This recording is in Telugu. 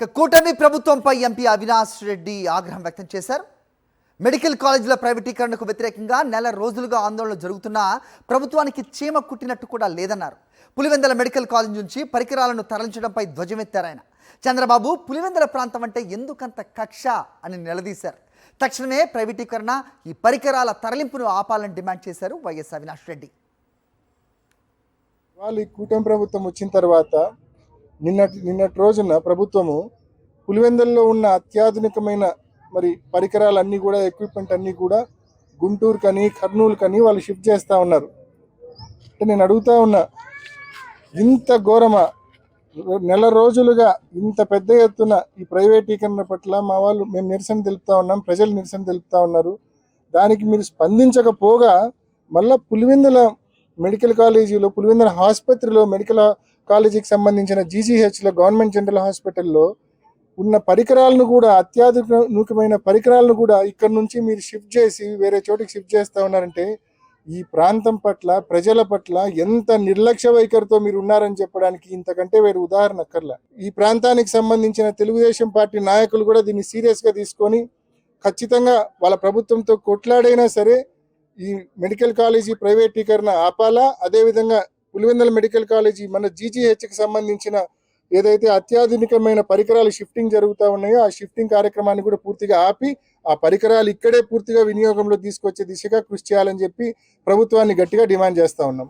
కూటమి ప్రభుత్వంపై ఎంపీ అవినాష్ రెడ్డి ఆగ్రహం వ్యక్తం చేశారు. మెడికల్ కాలేజీల ప్రైవేటీకరణకు వ్యతిరేకంగా నెల రోజులుగా ఆందోళన జరుగుతున్నా ప్రభుత్వానికి చీమ కుట్టినట్టు కూడా లేదన్నారు. పులివెందుల మెడికల్ కాలేజ్ నుంచి పరికరాలను తరలించడంపై ధ్వజమెత్తారు ఆయన. చంద్రబాబు పులివెందుల ప్రాంతం అంటే ఎందుకంత కక్ష అని నిలదీశారు. తక్షణమే ప్రైవేటీకరణ, ఈ పరికరాల తరలింపును ఆపాలని డిమాండ్ చేశారు వైఎస్ అవినాష్ రెడ్డి. వాళ్ళు ఈ కూటమి ప్రభుత్వం వచ్చిన తర్వాత నిన్నటి రోజున ప్రభుత్వము పులివెందుల్లో ఉన్న అత్యాధునికమైన పరికరాలన్నీ కూడా, ఎక్విప్మెంట్ అన్నీ కూడా గుంటూరు కని కర్నూలు కని వాళ్ళు షిఫ్ట్ చేస్తూ ఉన్నారు. అంటే నేను అడుగుతా ఉన్నా, ఇంత ఘోరమా? నెల రోజులుగా ఇంత పెద్ద ఎత్తున ఈ ప్రైవేటీకరణ పట్ల మేము నిరసన తెలుపుతా ఉన్నాం, ప్రజలు నిరసన తెలుపుతా ఉన్నారు. దానికి మీరు స్పందించకపోగా మళ్ళీ పులివెందుల మెడికల్ కాలేజీలో, పులివెందుల ఆసుపత్రిలో, మెడికల్ కాలేజీకి సంబంధించిన జీజీహెచ్లో, గవర్నమెంట్ జనరల్ హాస్పిటల్లో ఉన్న పరికరాలను కూడా, అత్యాధునికమైన పరికరాలను కూడా ఇక్కడ నుంచి మీరు షిఫ్ట్ చేసి వేరే చోటికి షిఫ్ట్ చేస్తూ ఉన్నారంటే ఈ ప్రాంతం పట్ల, ప్రజల పట్ల ఎంత నిర్లక్ష్య వైఖరితో మీరు ఉన్నారని చెప్పడానికి ఇంతకంటే వేరే ఉదాహరణ అక్కర్లా. ఈ ప్రాంతానికి సంబంధించిన తెలుగుదేశం పార్టీ నాయకులు కూడా దీన్ని సీరియస్గా తీసుకొని ఖచ్చితంగా వాళ్ళ ప్రభుత్వంతో కొట్లాడైనా సరే ఈ మెడికల్ కాలేజీ ప్రైవేటీకరణ ఆపాలా. అదేవిధంగా పులివెందుల మెడికల్ కాలేజీ మన జీజీహెచ్కి సంబంధించిన ఏదైతే అత్యాధునికమైన పరికరాలు షిఫ్టింగ్ జరుగుతూ ఉన్నాయో ఆ షిఫ్టింగ్ కార్యక్రమాన్ని కూడా పూర్తిగా ఆపి ఆ పరికరాలు ఇక్కడే పూర్తిగా వినియోగంలో తీసుకొచ్చే దిశగా కృషి చేయాలని చెప్పి ప్రభుత్వాన్ని గట్టిగా డిమాండ్ చేస్తూ ఉన్నాం.